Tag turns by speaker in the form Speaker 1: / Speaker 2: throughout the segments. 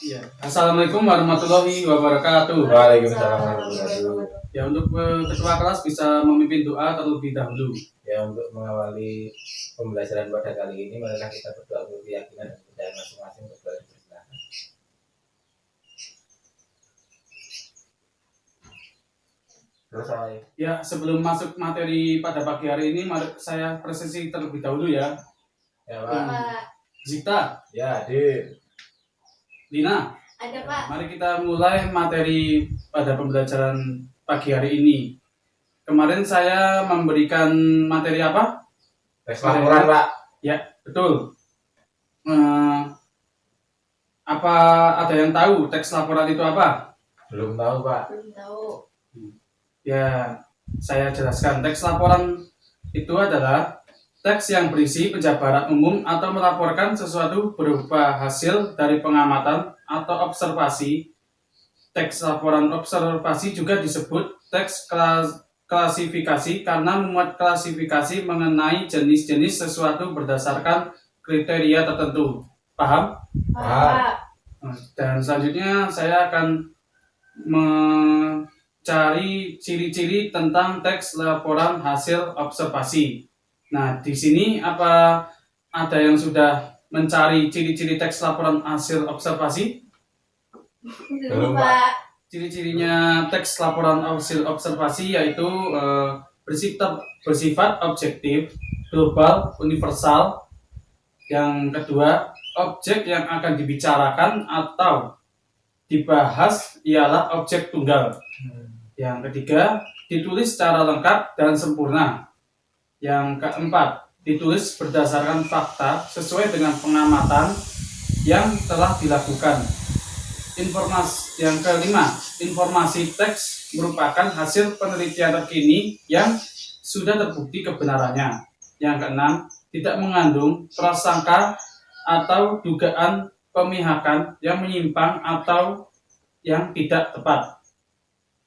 Speaker 1: Iya. Assalamualaikum warahmatullahi wabarakatuh.
Speaker 2: Waalaikumsalam warahmatullahi wabarakatuh.
Speaker 1: Ya, untuk ketua kelas bisa memimpin doa terlebih dahulu.
Speaker 2: Ya, untuk mengawali pembelajaran pada kali ini, marilah kita berdoa untuk keyakinan dan kepercayaan masing-masing untuk bersilakan. Terus
Speaker 1: ya, sebelum masuk materi pada pagi hari ini, mari saya presisi terlebih dahulu ya.
Speaker 2: Ya, Pak.
Speaker 1: Zita.
Speaker 2: Ya, Adik.
Speaker 1: Lina.
Speaker 3: Ada, Pak.
Speaker 1: Mari kita mulai materi pada pembelajaran pagi hari ini. Kemarin saya memberikan materi apa?
Speaker 2: Tes laporan, Pak.
Speaker 1: Ya, betul. Apa ada yang tahu teks laporan itu apa?
Speaker 2: Belum tahu, Pak.
Speaker 3: Belum tahu.
Speaker 1: Ya, saya jelaskan. Teks laporan itu adalah teks yang berisi penjabaran umum atau melaporkan sesuatu berupa hasil dari pengamatan atau observasi. Teks laporan observasi juga disebut teks klasifikasi karena memuat klasifikasi mengenai jenis-jenis sesuatu berdasarkan kriteria tertentu. Paham?
Speaker 3: Pak.
Speaker 1: Dan selanjutnya saya akan mencari ciri-ciri tentang teks laporan hasil observasi. Nah, di sini apa ada yang sudah mencari ciri-ciri teks laporan hasil observasi?
Speaker 3: Belum, Pak.
Speaker 1: Ciri-cirinya teks laporan hasil observasi yaitu bersifat objektif, global, universal. Yang kedua, objek yang akan dibicarakan atau dibahas ialah objek tunggal. Yang ketiga, ditulis secara lengkap dan sempurna. Yang keempat, ditulis berdasarkan fakta sesuai dengan pengamatan yang telah dilakukan. Yang kelima, informasi teks merupakan hasil penelitian terkini yang sudah terbukti kebenarannya. Yang keenam, tidak mengandung prasangka atau dugaan pemihakan yang menyimpang atau yang tidak tepat.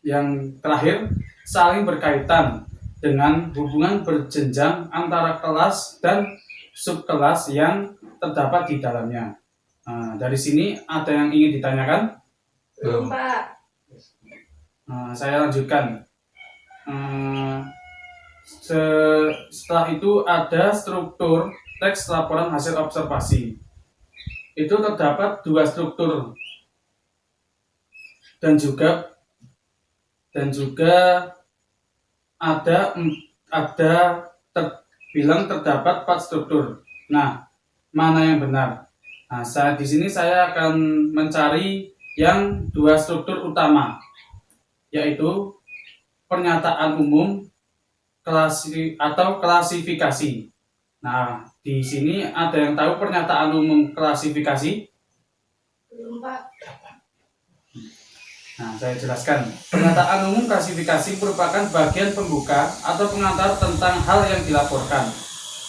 Speaker 1: Yang terakhir, saling berkaitan dengan hubungan berjenjang antara kelas dan subkelas yang terdapat di dalamnya. Nah, dari sini ada yang ingin ditanyakan?
Speaker 3: Belum, Pak.
Speaker 1: Saya lanjutkan. Setelah itu ada struktur teks laporan hasil observasi. Itu terdapat dua struktur dan juga terdapat 4 struktur. Nah, mana yang benar? Nah, di sini saya akan mencari yang 2 struktur utama, yaitu pernyataan umum atau klasifikasi. Nah, di sini ada yang tahu pernyataan umum klasifikasi?
Speaker 3: Belum, Pak.
Speaker 1: Nah, saya jelaskan. Pernyataan umum klasifikasi merupakan bagian pembuka atau pengantar tentang hal yang dilaporkan.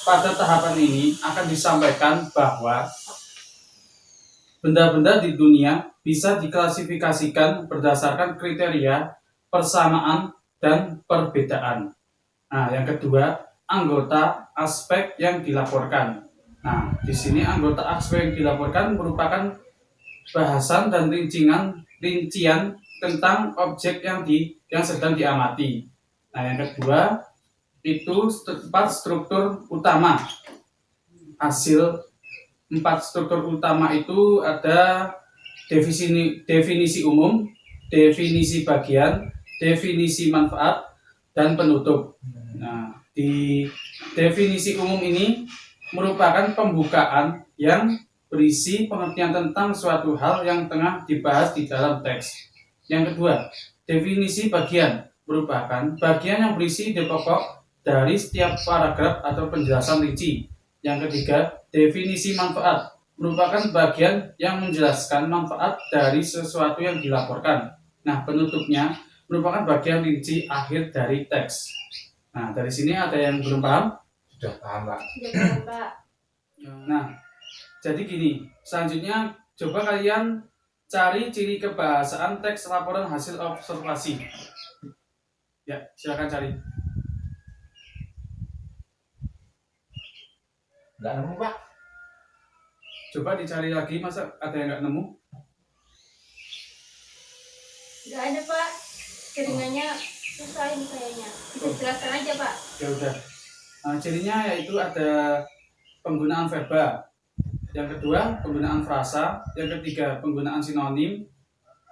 Speaker 1: Pada tahapan ini akan disampaikan bahwa benda-benda di dunia bisa diklasifikasikan berdasarkan kriteria, persamaan, dan perbedaan. Nah, yang kedua, anggota aspek yang dilaporkan. Nah, di sini anggota aspek yang dilaporkan merupakan bahasan dan rincian tentang objek yang sedang diamati. Nah, yang kedua itu 4 struktur utama. Hasil 4 struktur utama itu ada definisi umum, definisi bagian, definisi manfaat, dan penutup. Nah, di definisi umum ini merupakan pembukaan yang berisi pengertian tentang suatu hal yang tengah dibahas di dalam teks. Yang kedua, definisi bagian merupakan bagian yang berisi ide pokok dari setiap paragraf atau penjelasan rinci. Yang ketiga, definisi manfaat merupakan bagian yang menjelaskan manfaat dari sesuatu yang dilaporkan. Nah, penutupnya merupakan bagian rinci akhir dari teks. Nah, dari sini ada yang belum paham?
Speaker 2: Sudah paham, Pak.
Speaker 3: Sudah paham, Pak.
Speaker 1: Nah, jadi gini, selanjutnya coba kalian cari ciri kebahasaan teks laporan hasil observasi. Ya, silakan cari.
Speaker 2: Nggak nemu, Pak.
Speaker 1: Coba dicari lagi, masa ada yang nggak nemu?
Speaker 3: Nggak ada Pak. Keringannya susah ini kayaknya. Bisa jelaskan aja Pak.
Speaker 1: Ya udah. Cirinya yaitu ada penggunaan verba, yang kedua penggunaan frasa, yang ketiga penggunaan sinonim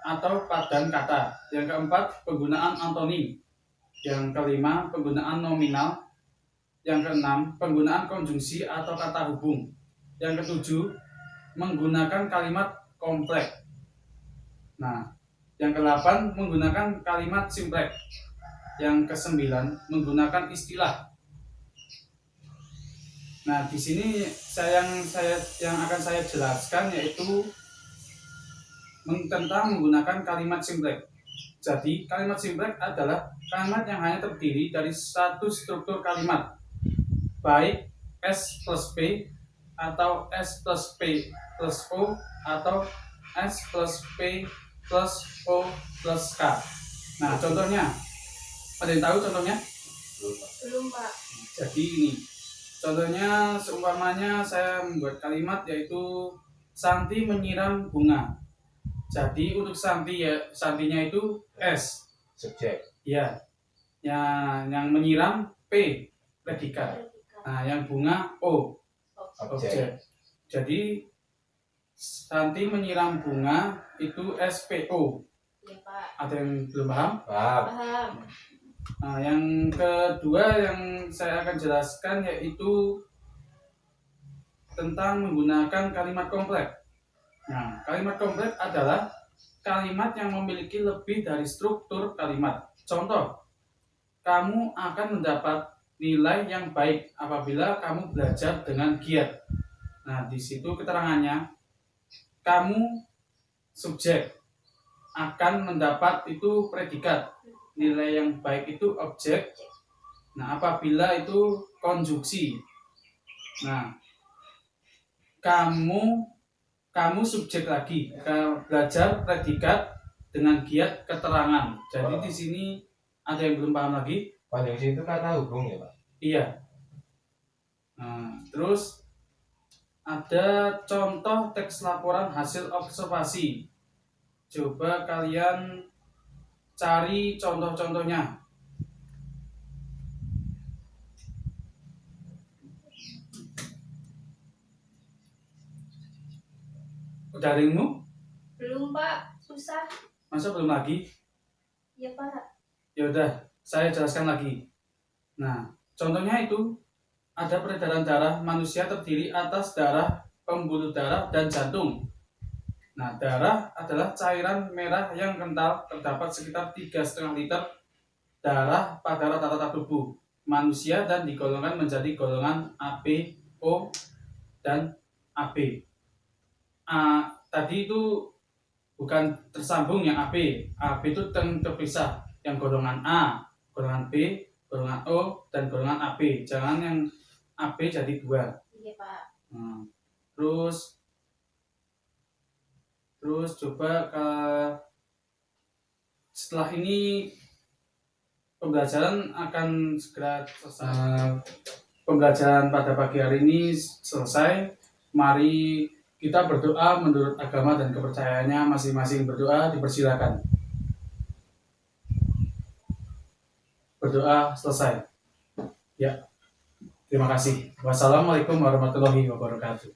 Speaker 1: atau padan kata, yang keempat penggunaan antonim, yang kelima penggunaan nominal, yang keenam penggunaan konjungsi atau kata hubung, yang ketujuh menggunakan kalimat kompleks. Nah, yang kedelapan menggunakan kalimat simpleks. Yang kesembilan menggunakan istilah. Nah, di sini yang akan saya jelaskan yaitu tentang menggunakan kalimat simpleks. Jadi, kalimat simpleks adalah kalimat yang hanya terdiri dari satu struktur kalimat, baik S plus P atau S plus P plus O atau S plus P plus O plus K. Nah, contohnya, ada yang tahu contohnya?
Speaker 3: Belum Pak.
Speaker 1: Jadi ini, contohnya seumpamanya saya membuat kalimat yaitu Santi menyiram bunga. Jadi untuk Santi ya, Santinya itu S,
Speaker 2: Subjek.
Speaker 1: ya, yang menyiram P, predikat. Nah, yang bunga O, objek. Jadi Santi menyiram bunga itu SPO.
Speaker 3: Iya Pak.
Speaker 1: Ada yang belum paham?
Speaker 2: Paham.
Speaker 3: Paham.
Speaker 1: Nah, yang kedua yang saya akan jelaskan yaitu tentang menggunakan kalimat kompleks. Nah, kalimat kompleks adalah kalimat yang memiliki lebih dari struktur kalimat. Contoh, kamu akan mendapat nilai yang baik apabila kamu belajar dengan giat. Nah, di situ keterangannya, kamu subjek, akan mendapat itu predikat, nilai yang baik itu objek. Nah, apabila itu konjungsi. Nah, kamu subjek lagi, belajar predikat dengan giat keterangan. Jadi di sini ada yang belum paham lagi?
Speaker 2: Konjungsi itu kata hubung ya Pak?
Speaker 1: Iya. Nah, terus ada contoh teks laporan hasil observasi. Coba kalian cari contoh-contohnya. Udah ringmu?
Speaker 3: Belum Pak. Susah.
Speaker 1: Masa belum lagi?
Speaker 3: Iya Pak.
Speaker 1: Ya udah, saya jelaskan lagi. Nah, contohnya itu ada peredaran darah manusia terdiri atas darah, pembuluh darah, dan jantung. Nah, darah adalah cairan merah yang kental, terdapat sekitar 3,5 liter darah pada rata-rata tubuh manusia dan digolongkan menjadi golongan AB, O, dan AB. Tadi itu bukan tersambung yang AB. AB itu terpisah, yang golongan A, golongan B, golongan O, dan golongan AB. Jangan yang AB jadi dua.
Speaker 3: Iya Pak.
Speaker 1: Terus coba setelah ini pembelajaran akan segera selesai. Pembelajaran pada pagi hari ini selesai. Mari kita berdoa menurut agama dan kepercayaannya masing-masing. Berdoa dipersilakan. Berdoa selesai. Ya. Terima kasih. Wassalamualaikum warahmatullahi wabarakatuh.